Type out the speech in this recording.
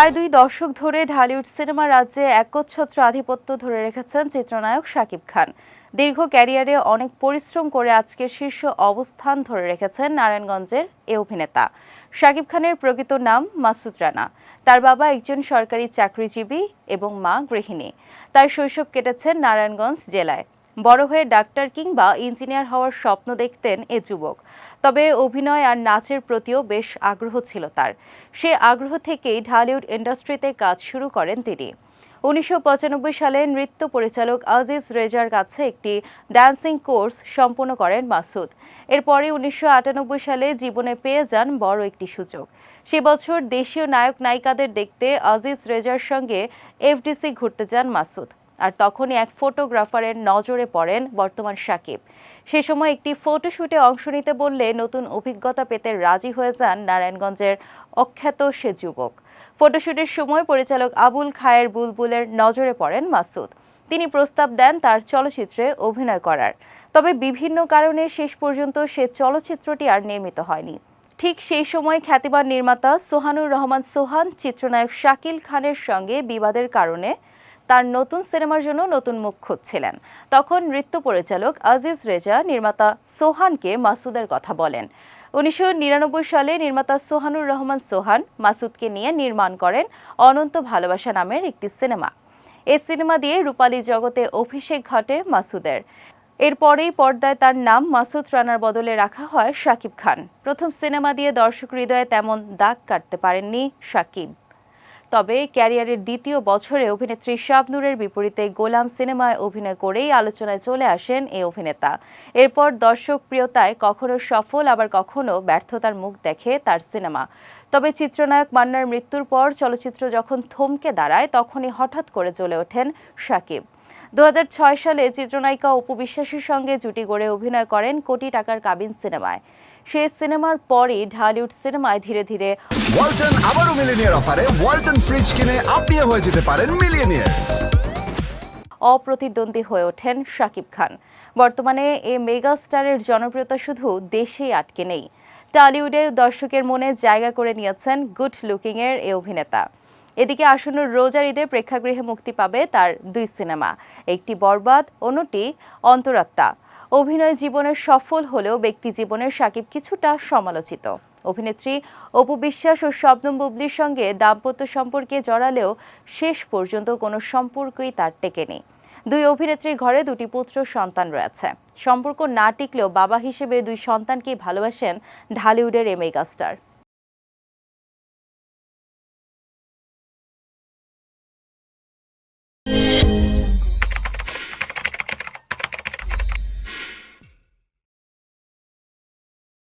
প্রায় 2 দশক ধরে ঢালিউড সিনেমা রাজ্যে একচ্ছত্র আধিপত্য ধরে রেখেছেন চিত্রনায়ক শাকিব খান। দীর্ঘ ক্যারিয়ারে অনেক পরিশ্রম করে আজকের শীর্ষ অবস্থান ধরে রেখেছেন নারায়ণগঞ্জের এই অভিনেতা। শাকিব খানের প্রকৃত নাম মাসুদ রানা। তার বাবা একজন সরকারি চাকরিজীবী এবং মা গৃহিণী। তার শৈশব কেটেছে নারায়ণগঞ্জ জেলায়। বড় হয়ে ডাক্তার কিংবা ইঞ্জিনিয়ার হওয়ার স্বপ্ন দেখতেন এ যুবক। তবে অভিনয় আর নাচের প্রতিও বেশ আগ্রহ ছিল তার। সে আগ্রহ থেকেই ঢালিউড ইন্ডাস্ট্রিতে কাজ শুরু করেন তিনি। 1995 সালে নৃত্য পরিচালক আজিজ রেজার কাছে একটি ডান্সিং কোর্স সম্পন্ন করেন মাসুদ। এরপরে 1998 সালে জীবনে পেয়ে যান বড় একটি সুযোগ। সে বছর দেশীয় নায়ক নায়িকাদের দেখতে আজিজ রেজার সঙ্গে এফডিসি ঘুরতে যান মাসুদ। আর তখনই এক ফটোগ্রাফারের নজরে পড়েন বর্তমান শাকিব। সে সময় একটি ফটোশুটে অংশ নিতে বললে নতুন অভিজ্ঞতা পেতে রাজি হয়ে যান নারায়ণগঞ্জের অখ্যাত সে যুবক। ফটোশুটের সময় পরিচালক আবুল খায়ের বুলবুলের নজরে পড়েন মাসুদ। তিনি প্রস্তাব দেন তার চলচ্চিত্রে অভিনয় করার। তবে বিভিন্ন কারণে শেষ পর্যন্ত সে চলচ্চিত্রটি আর নির্মিত হয়নি। ঠিক সেই সময় খ্যাতিমান নির্মাতা সোহানুর রহমান সোহান চিত্রনায়ক শাকিল খানের সঙ্গে বিবাদের কারণে তার নতুন সিনেমার জন্য নতুন মুখ খুঁজছিলেন। তখন নৃত্য পরিচালক আজিজ রেজা নির্মাতা সোহানকে মাসুদের কথা বলেন। 1999 সালে নির্মাতা সোহানুর রহমান সোহান মাসুদকে নিয়ে নির্মাণ করেন অনন্ত ভালোবাসা নামের একটি সিনেমা। এই সিনেমা দিয়ে রূপালী জগতে অভিষেক ঘটে মাসুদের। এরপরেই পর্দায় তার নাম মাসুদ রানার বদলে রাখা হয় শাকিব খান। প্রথম সিনেমা দিয়ে দর্শক হৃদয়ে তেমন দাগ কাটতে পারেননি শাকিব। তবে ক্যারিয়ারের দ্বিতীয় বছরে অভিনেত্রী শাবনূরের বিপরীতে গোলাম সিনেমায় অভিনয় করেই আলোচনায় চলে আসেন এই অভিনেতা। এরপর দর্শক প্রিয়তায় কখনো সফল আবার কখনো ব্যর্থতার মুখ দেখে তার সিনেমা। তবে চিত্রনায়ক মান্নার মৃত্যুর পর চলচ্চিত্র যখন থমকে দাঁড়ায় তখনই হঠাৎ করে জ্বলে ওঠেন শাকিব। 2006 সালে চিত্রনায়িকা অপু বিশ্বাসের সঙ্গে জুটি গড়ে অভিনয় করেন কোটি টাকার কাবিন সিনেমায়। সেই সিনেমার পরই ঢালিউড সিনেমায় ধীরে ধীরে ওয়ালটন আবারও মিলিয়নিয়ার অফারে ওয়ালটন ফ্রিজ কিনে আপনিও হয়ে যেতে পারেন মিলিয়নিয়ার। অপ্রতিদ্বন্দ্বী হয়ে ওঠেন শাকিব খান। বর্তমানে এই মেগা স্টারের জনপ্রিয়তা শুধু দেশেই আটকে নেই, টলিউডে দর্শকের মনে জায়গা করে নিয়েছেন গুড লুকিং এর এই অভিনেতা। এদিকে আসন্ন রোজার ঈদে প্রেক্ষাগৃহে মুক্তি পাবে তার 2 সিনেমা, একটি বরবাদ, অন্যটি অন্তরাত্মা। অভিনয় জীবনে সফল হলেও ব্যক্তি জীবনের শাকিব কিছুটা সমালোচিত। অভিনেত্রী অপু বিশ্বাস ও শবনম বুবলির সঙ্গে দাম্পত্য সম্পর্কে জড়ালেও শেষ পর্যন্ত কোনো সম্পর্কই তার টেকেনি। 2 অভিনেত্রীর ঘরে 2টি পুত্র সন্তান রয়েছে। সম্পর্ক না টিকলেও বাবা হিসেবে 2 সন্তানকেই ভালোবাসেন ঢালিউডের এই মেগাস্টার।